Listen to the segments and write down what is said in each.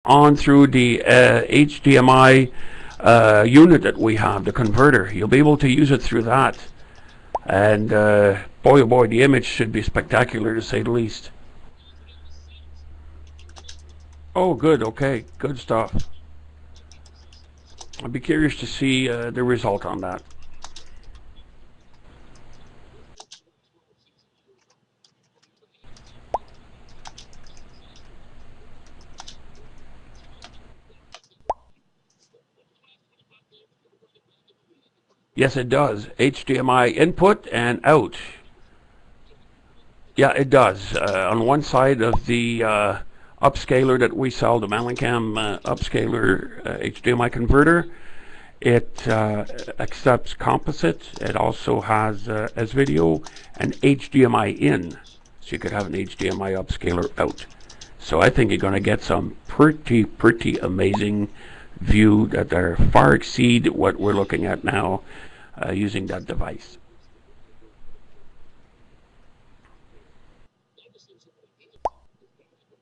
on through the HDMI unit that we have, the converter. You'll be able to use it through that. And boy, oh boy, the image should be spectacular to say the least. Oh, good. Okay, good stuff. I'd be curious to see the result on that. Yes, it does. HDMI input and out. Yeah, it does. On one side of the upscaler that we sell, the Mellencam upscaler HDMI converter, it accepts composite. It also has S-Video and HDMI in. So you could have an HDMI upscaler out. So I think you're going to get some pretty amazing view that are far exceed what we're looking at now using that device.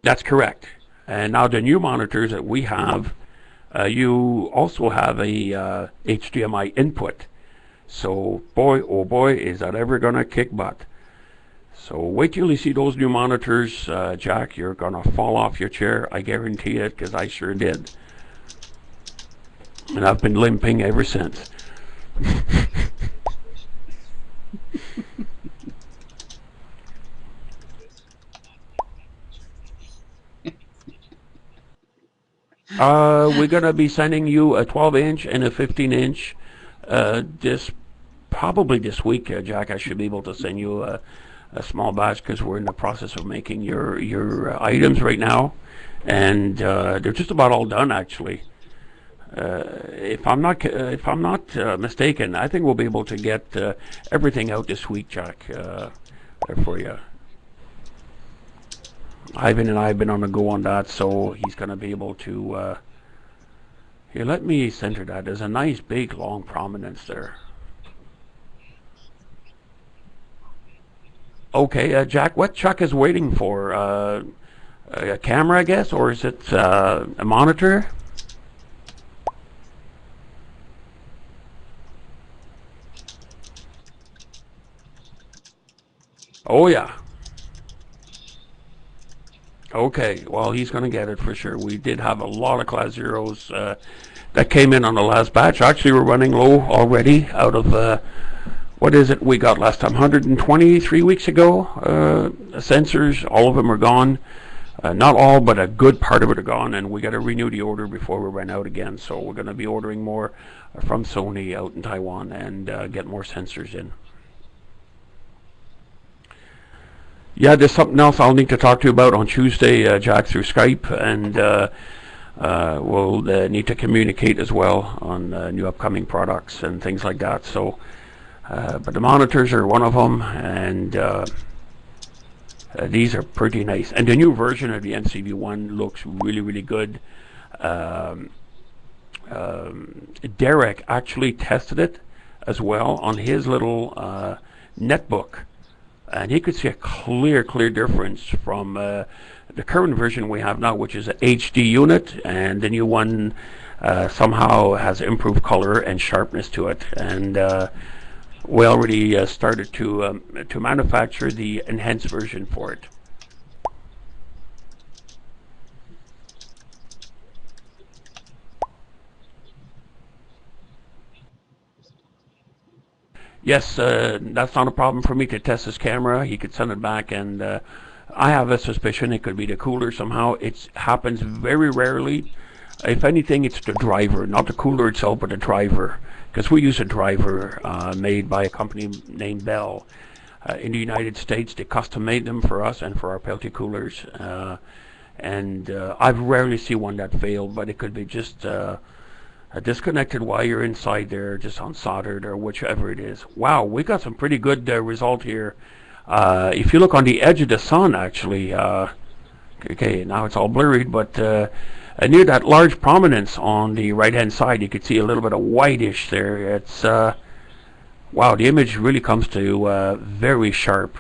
That's correct. And now the new monitors that we have, you also have a HDMI input. So boy, oh boy, is that ever going to kick butt. So wait till you see those new monitors, Jack. You're going to fall off your chair. I guarantee it, because I sure did. And I've been limping ever since. We're going to be sending you a 12-inch and a 15-inch this probably this week, Jack. I should be able to send you a small batch because we're in the process of making your items right now, and they're just about all done actually. If I'm not mistaken, I think we'll be able to get everything out this week, Jack, for you. Ivan and I have been on the go on that, so he's going to be able to. Here, let me center that. There's a nice big long prominence there. Okay, Jack, what Chuck is waiting for? A camera, I guess, or is it a monitor? Oh yeah. Okay, well he's going to get it for sure. We did have a lot of Class Zeros that came in on the last batch. Actually, we're running low already out of what is it we got last time? 120 3 weeks ago. Sensors, all of them are gone. Not all, but a good part of it are gone, and we got to renew the order before we run out again. So we're going to be ordering more from Sony out in Taiwan and get more sensors in. Yeah, there's something else I'll need to talk to you about on Tuesday, Jack, through Skype, and we'll need to communicate as well on new upcoming products and things like that. So, but the monitors are one of them, and these are pretty nice. And the new version of the NCV1 looks really good. Um, Derek actually tested it as well on his little netbook, and he could see a clear difference from the current version we have now, which is an HD unit, and the new one somehow has improved color and sharpness to it. And we already started to manufacture the enhanced version for it. Yes, that's not a problem for me to test his camera. He could send it back, and I have a suspicion it could be the cooler somehow. It happens very rarely. If anything, it's the driver, not the cooler itself, but the driver. Because we use a driver made by a company named Bell. In the United States, they custom made them for us and for our Peltier coolers. And I've rarely seen one that failed, but it could be just a disconnected wire inside there, just unsoldered or whichever it is. Wow, we got some pretty good result here. If you look on the edge of the sun, actually, okay, now it's all blurry, but near that large prominence on the right-hand side, you could see a little bit of whitish there. It's wow, the image really comes to very sharp.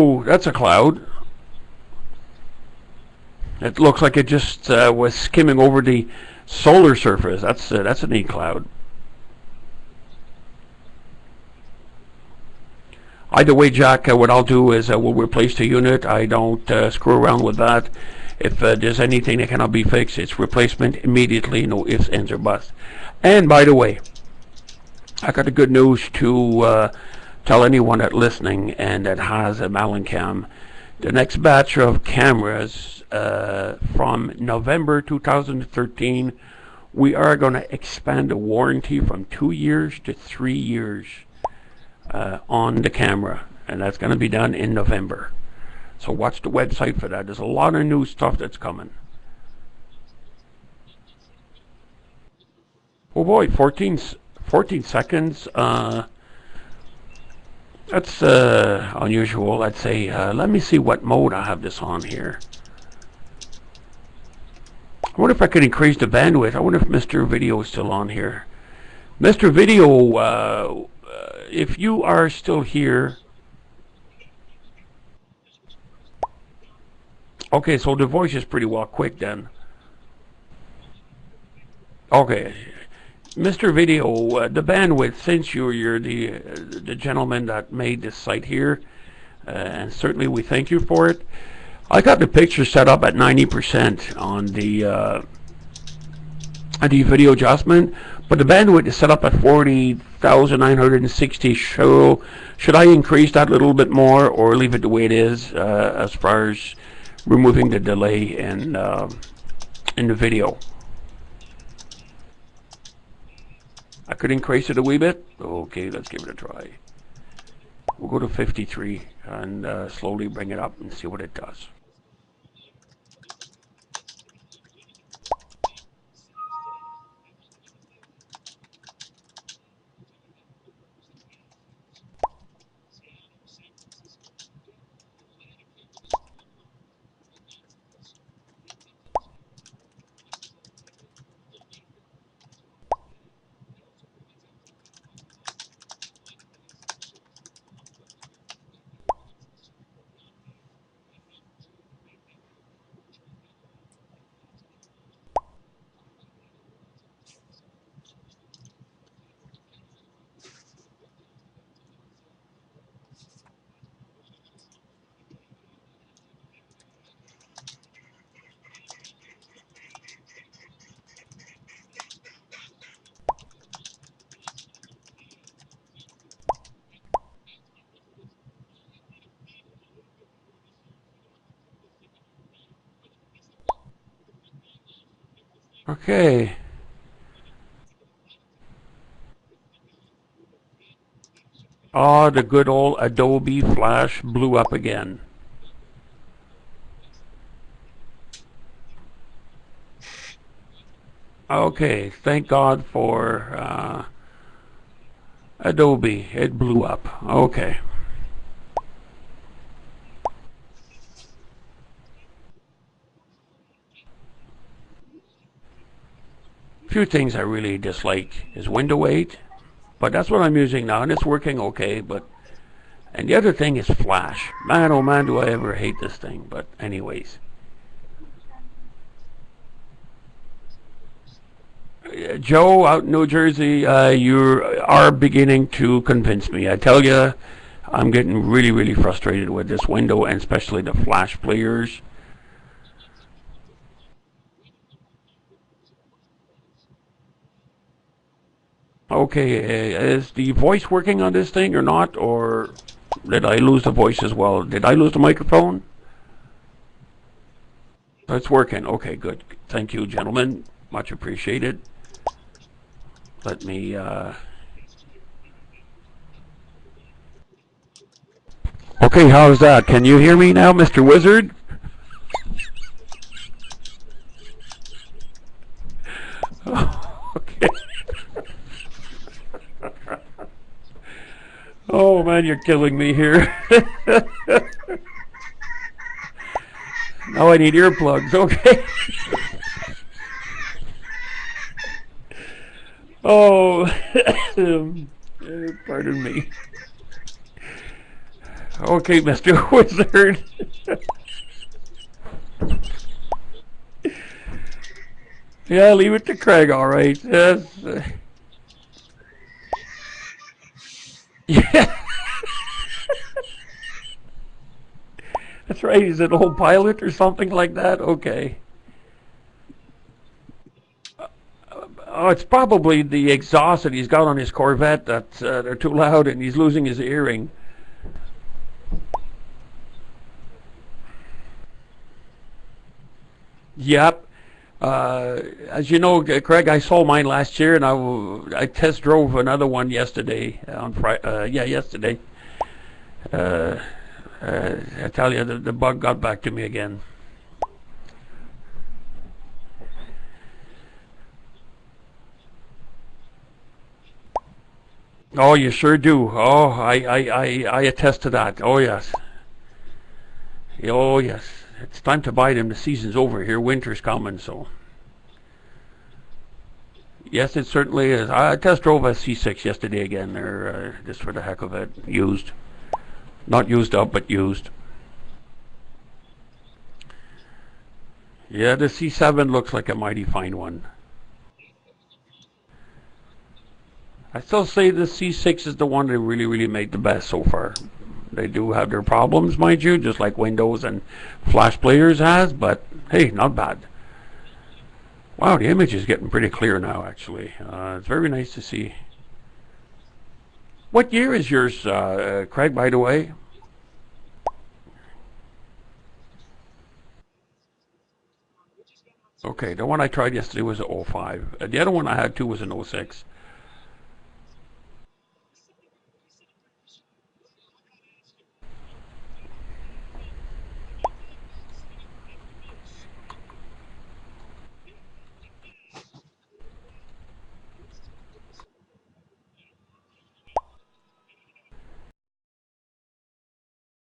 Oh, that's a cloud. It looks like it just was skimming over the solar surface. That's a neat cloud. Either way, Jack, what I'll do is we'll replace the unit. I don't screw around with that. If there's anything that cannot be fixed, it's replacement immediately, no ifs, ands, or buts. And by the way, I got the good news to tell anyone that's listening and that has a Mallancam. The next batch of cameras from November 2013, we are going to expand the warranty from 2 years to 3 years on the camera, and that's going to be done in November. So watch the website for that. There's a lot of new stuff that's coming. Oh boy, 14 seconds. That's unusual, I'd say. Let me see what mode I have this on here. I wonder if I could increase the bandwidth. I wonder if Mr. Video is still on here. Mr. Video, if you are still here. Okay, so the voice is pretty well quick then. Okay. Mr. Video, the bandwidth, since you're the gentleman that made this site here, and certainly we thank you for it. I got the picture set up at 90% on the video adjustment, but the bandwidth is set up at 40,960. So should I increase that a little bit more or leave it the way it is as far as removing the delay in the video? I could increase it a wee bit. Okay, let's give it a try. We'll go to 53 and slowly bring it up and see what it does. Okay. Oh, the good old Adobe Flash blew up again. Okay, thank God for Adobe. It blew up. Okay. Few things I really dislike is window weight, but that's what I'm using now, and it's working okay. And the other thing is Flash. Man, oh man, do I ever hate this thing. But anyways, Joe out in New Jersey, you are beginning to convince me. I tell you, I'm getting really, really frustrated with this window, and especially the Flash players. Okay, is the voice working on this thing or not? Or did I lose the voice as well? Did I lose the microphone? It's working. Okay, good. Thank you, gentlemen. Much appreciated. Let me... Okay, how's that? Can you hear me now, Mr. Wizard? Okay. Oh man, you're killing me here. Now I need earplugs. Okay. Oh, pardon me. Okay, Mr. Wizard. Yeah, leave it to Craig, all right. Yes. Yeah, that's right. He's an old pilot or something like that. Okay. Oh, it's probably the exhaust that he's got on his Corvette that they're too loud and he's losing his hearing. Yep. As you know, Craig, I sold mine last year, and I test drove another one yesterday on Friday. Yeah, yesterday. Uh, I tell you, the bug got back to me again. Oh, you sure do. Oh, I attest to that. Oh yes. Oh yes. It's time to buy them. The season's over here. Winter's coming, so. Yes, it certainly is. I test drove a C6 yesterday again, there, just for the heck of it. Used. Not used up, but used. Yeah, the C7 looks like a mighty fine one. I still say the C6 is the one that really, really made the best so far. They do have their problems, mind you, just like Windows and Flash players has, but hey, not bad. Wow, the image is getting pretty clear now, actually. It's very nice to see. What year is yours, Craig, by the way? Okay, the one I tried yesterday was a '05. The other one I had too was an '06.